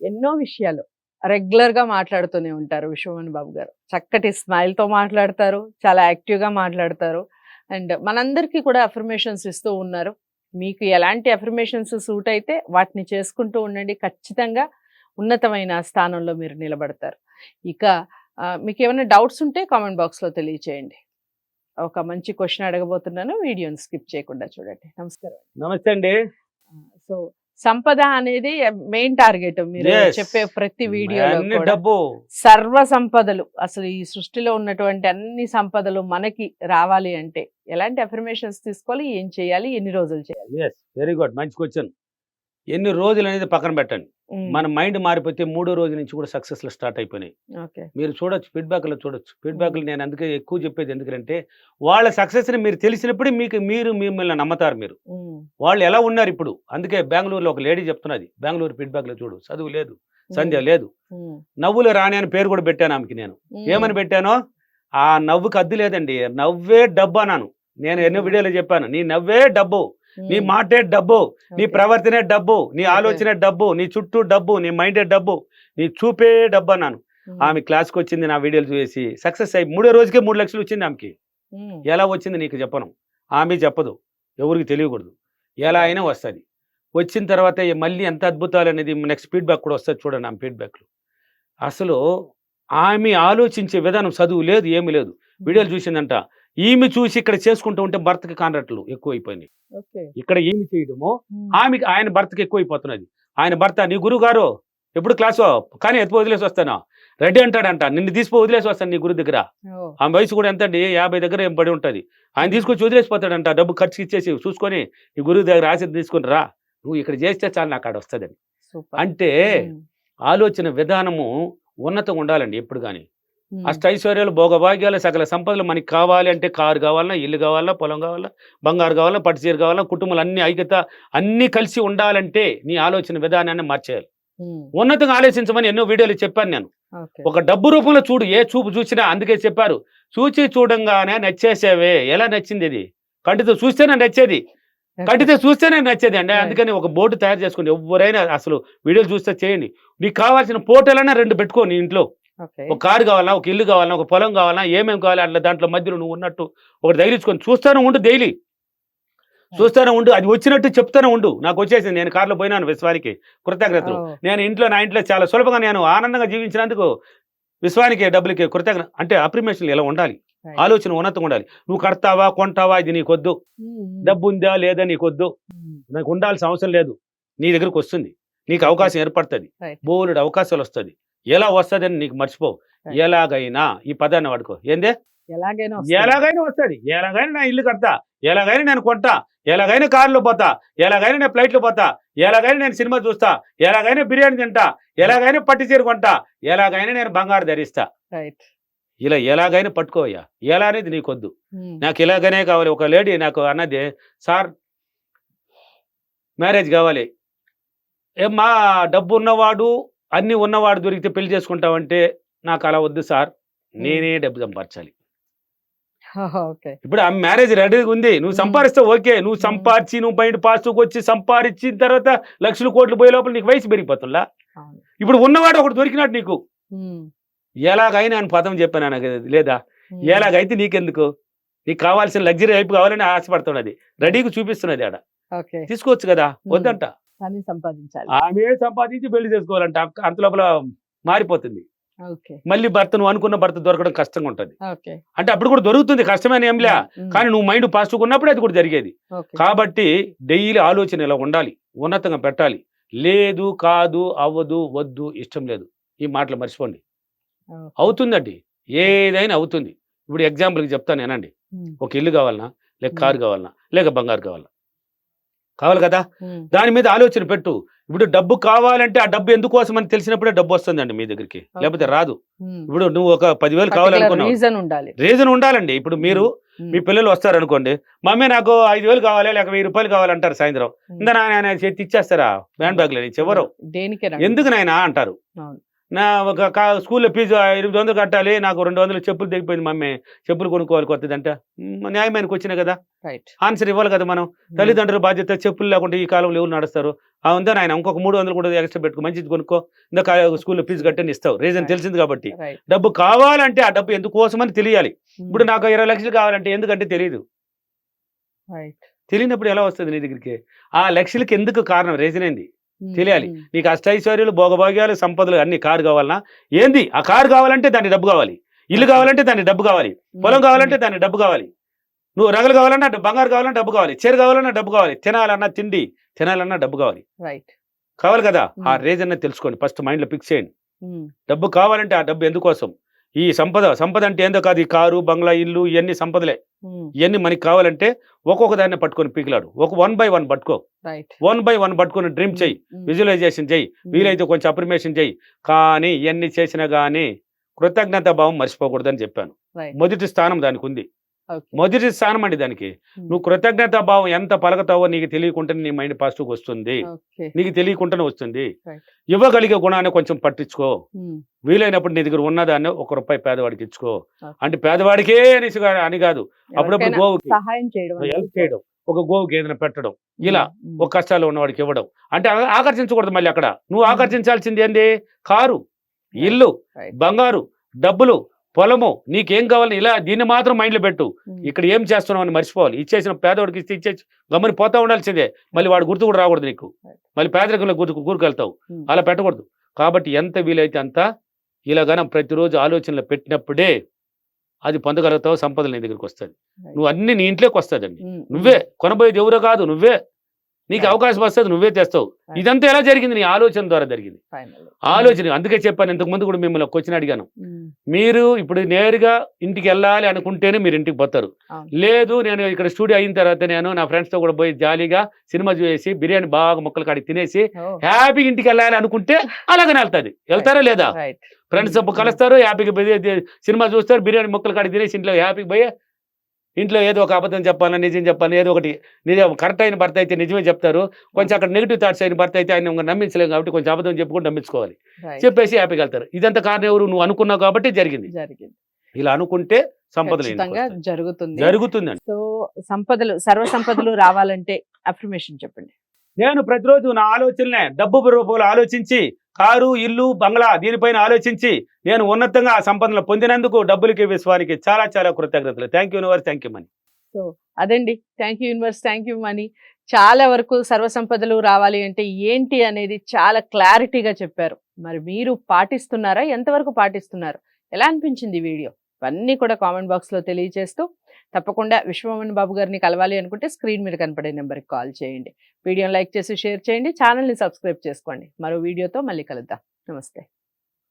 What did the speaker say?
ఎన్నో విషయాలు రెగ్యులర్‌గా మాట్లాడుతూనే ఉంటారు విశ్వమోహన్ బాబు గారు. చక్కటి స్మైల్‌తో మాట్లాడతారు. చాలా యాక్టివ్‌గా మాట్లాడతారు. అండ్ మనందరికీ కూడా అఫర్మేషన్స్ ఇస్తూ ఉన్నారు. మీకు ఎలాంటి అఫర్మేషన్స్ సూట్ అయితే వాటిని చేసుకుంటూ ఉండండి. ఖచ్చితంగా ఉన్నతమైన స్థానంలో మీరు నిలబడతారు. ఇక మీకేమైనా డౌట్స్ ఉంటే కామెంట్ బాక్స్‌లో తెలియచేయండి. ఒక మంచి క్వెషన్ అడగబోతున్నాను. వీడియోని స్కిప్ చేయకుండా చూడండి. నమస్కారం. నమస్తే అండి. సో సంపద అనేది మెయిన్ టార్గెట్ మీరు Yes. చెప్పే ప్రతి వీడియోలో అన్ని కూడా. డబ్బు సర్వ సంపదలు అసలు ఈ సృష్టిలో ఉన్నటువంటి అన్ని సంపదలు మనకి రావాలి అంటే ఎలాంటి అఫర్మేషన్స్ తీసుకోవాలి, ఏం చేయాలి, ఎన్ని రోజులు చేయాలి? ఎస్ వెరీ గుడ్ మంచి క్వశ్చన్. ఎన్ని రోజులు అనేది పక్కన పెట్టండి. మన మైండ్ మారిపోతే మూడో రోజు నుంచి కూడా సక్సెస్లు స్టార్ట్ అయిపోయినాయి. ఓకే. మీరు చూడొచ్చు, ఫీడ్బ్యాక్లో చూడొచ్చు. ఫీడ్బ్యాక్లు నేను అందుకే ఎక్కువ చెప్పేది ఎందుకంటే వాళ్ళ సక్సెస్ని మీరు తెలిసినప్పుడు మీరు మిమ్మల్ని నమ్మతారు. మీరు వాళ్ళు ఎలా ఉన్నారు ఇప్పుడు. అందుకే బెంగళూరులో ఒక లేడీ చెప్తున్నది, బెంగళూరు ఫీడ్బ్యాక్లో చూడు, చదువు లేదు, సంధ్య లేదు, నవ్వులు రాని అని పేరు కూడా పెట్టాను ఆమెకి. నేను ఏమని పెట్టానో ఆ నవ్వుకి అద్దు లేదండి, నవ్వే డబ్బు అన్నాను. నేను ఎన్నో వీడియోలో చెప్పాను, నీ నవ్వే డబ్బు, నీ మాటే డబ్బు, నీ ప్రవర్తనే డబ్బు, నీ ఆలోచనే డబ్బు, నీ చుట్టూ డబ్బు, నీ మైండే డబ్బు, నీ చూపే డబ్బు అన్నాను. ఆమె క్లాస్కి వచ్చింది, నా వీడియోలు చూసి సక్సెస్ అయ్యి 3వ రోజుకే 3 లక్షలు వచ్చింది ఆమెకి. ఎలా వచ్చింది నీకు చెప్పను, ఆమె చెప్పదు, ఎవరికి తెలియకూడదు. ఎలా అయినా వస్తుంది. వచ్చిన తర్వాత మళ్ళీ ఎంత అద్భుతాలు అనేది నెక్స్ట్ ఫీడ్బ్యాక్ కూడా వస్తుంది చూడండి. ఆమె ఫీడ్బ్యాక్లు అసలు ఆమె ఆలోచించే విధానం, చదువు లేదు ఏమీ లేదు, వీడియోలు చూసిందంట. ఈమె చూసి ఇక్కడ చేసుకుంటూ ఉంటే భర్తకి కాంట్రాక్టులు ఎక్కువైపోయినాయి. ఇక్కడ ఏమి చేయడమో ఆమెకి ఆయన భర్తకి ఎక్కువైపోతున్నది. ఆయన భర్త, నీ గురువు గారు ఎప్పుడు క్లాసు కానీ ఎత్తుపో వదిలేసి వస్తాను రెడీ అంటాడంట, నిన్ను తీసిపో వదిలేసి వస్తాను నీ గురువు దగ్గర. ఆమె వయసు కూడా ఎంత అండి, 50 దగ్గర ఏం పడి ఉంటుంది. ఆయన తీసుకొచ్చి వదిలేసిపోతాడంట, డబ్బు ఖర్చు ఇచ్చేసి చూసుకొని నీ గురువు దగ్గర ఆశ తీసుకొని రా, నువ్వు ఇక్కడ చేస్తే చాలు నాకు ఆడ వస్తుందని. అంటే ఆలోచన విధానము ఉన్నతంగా ఉండాలండి ఎప్పుడు కానీ. అష్టైశ్వర్యాలు, భోగభాగ్యాలు, సకల సంపదలు మనకి కావాలి అంటే కారు కావాలన్నా, ఇల్లు కావాలన్నా, పొలం కావాలన్నా, బంగారు కావాలన్నా, పట్టు చీర కావాలన్నా, కుటుంబాలు అన్ని ఐక్యత అన్ని కలిసి ఉండాలంటే నీ ఆలోచన విధానాన్ని మార్చేయాలి. ఉన్నతంగా ఆలోచించమని ఎన్నో వీడియోలు చెప్పాను నేను. ఒక డబ్బు రూపంలో చూడు, ఏ చూపు చూసినా. అందుకే చెప్పారు, చూచి చూడంగానే నచ్చేసేవే. ఎలా నచ్చింది ఇది? కంటితో చూస్తేనే నచ్చేది, కంటితో చూస్తేనే నచ్చేది అండి. అందుకని ఒక బోర్డు తయారు చేసుకోండి. ఎవరైనా అసలు వీడియోలు చూస్తే చేయండి. నీకు కావాల్సిన ఫోటోలైనా 2 పెట్టుకో నీ ఇంట్లో. ఒక కారు కావాలన్నా, ఒక ఇల్లు కావాలన్నా, ఒక పొలం కావాలన్నా, ఏమేమి కావాలి అట్లా దాంట్లో మధ్యలో నువ్వు ఉన్నట్టు ఒకటి తగిలించుకొని చూస్తానే ఉండు. డైలీ చూస్తానే ఉండు, అది వచ్చినట్టు చెప్తానే ఉండు. నాకు వచ్చేసింది, నేను కారులో పోయినాను విశ్వానికి, కృతజ్ఞతలు. నేను నా ఇంట్లో చాలా సులభంగా నేను ఆనందంగా జీవించినందుకు విశ్వానికి డబ్బులకి కృతజ్ఞత. అంటే అప్రిమేషన్లు ఎలా ఉండాలి, ఆలోచన ఉన్నతంగా ఉండాలి. నువ్వు కడతావా, కొంటావా, ఇది నీకొద్దు. డబ్బు ఉందా లేదా నీకొద్దు, నాకు ఉండాల్సిన అవసరం లేదు. నీ దగ్గరకు వస్తుంది, నీకు అవకాశం ఏర్పడుతుంది, బోలెడు అవకాశాలు వస్తుంది. ఎలా వస్తుంది అని నీకు మర్చిపో. ఎలాగైనా ఈ పదాన్ని వాడుకో. ఏందే ఎలాగైనా వస్తుంది, ఎలాగైనా నా ఇల్లు కడతా, ఎలాగైనా నేను కొంటా, ఎలాగైనా కారులో పోతా, ఎలాగైనా నేను ఫ్లైట్లో పోతా, ఎలాగైనా నేను సినిమా చూస్తా, ఎలాగైనా బిర్యానీ తింటా, ఎలాగైనా పట్టు చీర కొంటా, ఎలాగైనా నేను బంగారు ధరిస్తా. ఇలా ఎలాగైనా పట్టుకోవయ్యా. ఎలా అనేది నీకొద్దు, నాకు ఇలాగనే కావాలి. ఒక లేడీ నాకు అన్నది, సార్ మ్యారేజ్ కావాలి, ఏమ్మా డబ్బు ఉన్నవాడు అన్నీ ఉన్నవాడు దొరికితే పెళ్లి చేసుకుంటావంటే నాకు అలా వద్దు సార్, నేనే డబ్బు సంపాదించాలి. ఇప్పుడు ఆ మ్యారేజ్ రెడీగా ఉంది, నువ్వు సంపాదిస్తే ఓకే, నువ్వు సంపాదించి నువ్వు బయట పాస్కి వచ్చి సంపాదించిన తర్వాత లక్షలు కోట్లు పోయే లోపల నీకు వయసు పెరిగిపోతుందా? ఇప్పుడు ఉన్నవాడు ఒకటి దొరికినాడు నీకు. ఎలాగైనా అని పదం చెప్పాను నాకు లేదా? ఎలాగైతే నీకెందుకు, నీకు కావాల్సిన లగ్జరీ లైఫ్ కావాలని ఆశపడుతున్నది, రెడీగా చూపిస్తున్నది. ఆడ తీసుకోవచ్చు కదా, వద్దంట. ఆమె సంపాదించి పెళ్లి చేసుకోవాలంట. అంత లోపల మారిపోతుంది. మళ్ళీ భర్త, నువ్వు అనుకున్న భర్త దొరకడం కష్టంగా ఉంటుంది. అంటే అప్పుడు కూడా దొరుకుతుంది, కష్టమైన ఏంలే, కానీ నువ్వు మైండ్ పాజిటివ్గా ఉన్నప్పుడు అది కూడా జరిగేది. కాబట్టి డైలీ ఆలోచన ఇలా ఉండాలి, ఉన్నతంగా పెట్టాలి. లేదు, కాదు, అవ్వదు, వద్దు, ఇష్టం లేదు, ఈ మాటలు మర్చిపోండి. అవుతుందండి, ఏదైనా అవుతుంది. ఇప్పుడు ఎగ్జాంపుల్కి చెప్తాను ఏనండి. ఒక ఇల్లు కావాలన్నా, లేక కారు కావాలన్నా, లేక బంగారు కావాలి కదా, దాని మీద ఆలోచన పెట్టు. ఇప్పుడు డబ్బు కావాలంటే ఆ డబ్బు ఎందుకోసం అని తెలిసినప్పుడే డబ్బు వస్తుందండి మీ దగ్గరికి, లేకపోతే రాదు. ఇప్పుడు నువ్వు ఒక 10,000 కావాలనుకున్నావు, రీజన్ ఉండాలండి. ఇప్పుడు మీరు మీ పిల్లలు వస్తారనుకోండి, మమ్మీ నాకు 5,000 కావాలి, లేక 1,000 రూపాయలు కావాలంటారు. సాయంత్రం ఇందా నాయన చేతి ఇచ్చేస్తారా హ్యాండ్ బ్యాగ్ లో నుంచి? ఎవరు ఎందుకు నాయన అంటారు. నా ఒక స్కూల్లో ఫీజు 800 కట్టాలి, నాకు 200 చెప్పులు తెగిపోయింది మమ్మీ, చెప్పులు కొనుక్కోవాలి కొత్తదంట. న్యాయమైన క్వశ్చనే కదా, రైట్. ఆన్సర్ ఇవ్వాలి కదా మనం. తల్లిదండ్రుల బాధ్యత, చెప్పులు లేకుంటే ఈ కాలంలో ఎవరు నడుస్తారు? ఉందా నాయన, ఇంకొక 300 కూడా ఎక్స్ట్రా పెట్టుకో, మంచిది కొనుక్కో, ఇంకా స్కూల్లో ఫీజు కట్టని ఇస్తావు, రీజన్ తెలిసింది కాబట్టి. రైట్. డబ్బు కావాలంటే ఆ డబ్బు ఎందుకోసమని తెలియాలి. ఇప్పుడు నాకు 20 లక్షలు కావాలంటే ఎందుకంటే తెలియదు. రైట్. తెలియనప్పుడు ఎలా వస్తుంది నీ దగ్గరికి? ఆ లక్షలకి ఎందుకు కారణం, రీజన్ ఏంది తెలియాలి. నీకు అష్టైశ్వర్యాలు, భోగభాగ్యాలు, సంపదలు అన్ని, కారు కావాలన్నా ఏంది? ఆ కారు కావాలంటే దానికి డబ్బు కావాలి, ఇల్లు కావాలంటే దానికి డబ్బు కావాలి, పొలం కావాలంటే దానికి డబ్బు కావాలి, నువ్వు రగలు కావాలన్నా బంగారు కావాలన్నా డబ్బు కావాలి, చీర కావాలన్నా డబ్బు కావాలి, తినాలన్నా తిండి తినాలన్నా డబ్బు కావాలి. రైట్. కావాలి కదా. ఆ రీజన్ తెలుసుకోండి, ఫస్ట్ మైండ్ లో ఫిక్స్ చేయండి. డబ్బు కావాలంటే ఆ డబ్బు ఎందుకోసం? ఈ సంపద అంటే ఏందో కాదు, ఈ కారు, బంగ్లా, ఇల్లు, ఇవన్నీ సంపదలే. ఇవన్నీ మనకి కావాలంటే ఒక్కొక్క దాన్ని పట్టుకొని పీకిలాడు, ఒక 1 by 1 పట్టుకో, రైట్. 1 by 1 పట్టుకొని డ్రీమ్ చెయ్యి, విజువలైజేషన్ చెయ్యి, వీలైతే కొంచెం అప్రిమేషన్ చెయ్యి. కానీ ఇవన్నీ చేసినా కానీ కృతజ్ఞత భావం మర్చిపోకూడదని చెప్పాను. మొదటి స్థానం దానికి ఉంది, మొదటి స్థానం అండి దానికి. నువ్వు కృతజ్ఞత భావం ఎంత పలకతావో నీకు తెలియకుండానే నీ మైండ్ పాజిటివ్ వస్తుంది, నీకు తెలియకుండానే వస్తుంది. ఇవ్వగలిగే గుణాన్ని కొంచెం పట్టించుకో, వీలైనప్పుడు నీ దగ్గర ఉన్నదాన్ని ₹1 పేదవాడికి ఇచ్చుకో. అంటే పేదవాడికే అని కాదు, అప్పుడప్పుడు గోవుకి హెల్ప్ చేయడం, ఒక గోవుకి ఏదైనా పెట్టడం, ఇలా ఒక కష్టాలు ఉన్నవాడికి ఇవ్వడం. అంటే ఆకర్షించకూడదు. మళ్ళీ అక్కడ నువ్వు ఆకర్షించాల్సింది ఏంది? కారు, ఇల్లు, బంగారు, డబ్బులు, పొలము, నీకేం కావాలని ఇలా దీన్ని మాత్రం మైండ్లో పెట్టు. ఇక్కడ ఏం చేస్తున్నావు అని మర్చిపోవాలి. ఇచ్చేసిన పేదవాడికి ఇచ్చేసి గమ్మని పోతా ఉండాల్సిందే, మళ్ళీ వాడు గుర్తు కూడా రాకూడదు నీకు, మళ్ళీ పేదరికంలో కూరుకెళ్తావు. అలా పెట్టకూడదు. కాబట్టి ఎంత వీలైతే అంత ఇలాగన ప్రతిరోజు ఆలోచనలు పెట్టినప్పుడే అది పొందగలుగుతావు, సంపదలు నీ దగ్గరికి వస్తుంది. నువ్వు అన్ని నీ ఇంట్లోకి వస్తుందండి. నువ్వే కొనబోయేది ఎవరో కాదు, నువ్వే. నీకు అవకాశం వస్తుంది, నువ్వే తెస్తావు. ఇదంతా ఎలా జరిగింది? నీ ఆలోచన ద్వారా జరిగింది. ఆలోచన. అందుకే చెప్పాను ఇంతకు ముందు కూడా, మిమ్మల్ని క్వశ్చన్ అడిగాను. మీరు ఇప్పుడు నేరుగా ఇంటికి వెళ్ళాలి అనుకుంటేనే మీరు ఇంటికి పోతారు. లేదు నేను ఇక్కడ స్టూడియో అయిన తర్వాత నేను నా ఫ్రెండ్స్ తో కూడా పోయి జాలీగా సినిమా చూసి బిర్యానీ బాగా ముక్కలు కాడి తినేసి హ్యాపీగా ఇంటికి వెళ్ళాలి అనుకుంటే అలాగనే వెళ్తాది. వెళ్తారా లేదా? ఫ్రెండ్స్ కలుస్తారు, హ్యాపీగా సినిమా చూస్తారు, బిర్యానీ ముక్కలు కాడి తినేసి ఇంట్లో హ్యాపీగా పోయి ఇంట్లో ఏదో ఒక అబద్ధం చెప్పాలని, నిజం చెప్పాలని, ఏదో ఒకటి నిజం. కరెక్ట్ అయిన భర్త అయితే నిజమే చెప్తారు, కొంచెం అక్కడ నెగిటివ్ థాట్స్ అయిన భర్త అయితే ఆయన నమ్మించలేము కాబట్టి కొంచెం అబద్ధం చెప్పుకొని నమ్మించుకోవాలి, చెప్పేసి హ్యాపీగా వెళ్తారు. ఇదంతా కారణం ఎవరు? నువ్వు అనుకున్నావు కాబట్టి జరిగింది. ఇలా అనుకుంటే సంపదలు జరుగుతుందండి. సో సంపదలు, సర్వ సంపదలు రావాలంటే అఫర్మేషన్ చెప్పండి. నేను ప్రతిరోజు నా ఆలోచనలే డబ్బు రూపంలో ఆలోచించి, కారు, ఇల్లు, బంగ్లా దీనిపైన ఆలోచించి నేను ఉన్నతంగా ఆ సంపదలు పొందినందుకు డబ్బులకి, విశ్వానికి చాలా చాలా కృతజ్ఞతలు. Thank you universe, thank you money. So అదండి, thank you universe, thank you money. చాలా వరకు సర్వ సంపదలు రావాలి అంటే ఏంటి అనేది చాలా క్లారిటీగా చెప్పారు. మరి మీరు పాటిస్తున్నారా? ఎంతవరకు పాటిస్తున్నారు? ఎలా అనిపించింది వీడియో? ఇవన్నీ కూడా కామెంట్ బాక్స్లో తెలియజేస్తూ, తప్పకుండా విశ్వమోహన్ బాబు గారిని కలవాలి అనుకుంటే స్క్రీన్ మీద కనపడే నెంబర్కి కాల్ చేయండి. వీడియోని లైక్ చేసి షేర్ చేయండి, ఛానల్ని సబ్స్క్రైబ్ చేసుకోండి. మరో వీడియోతో మళ్ళీ కలుద్దాం. నమస్తే.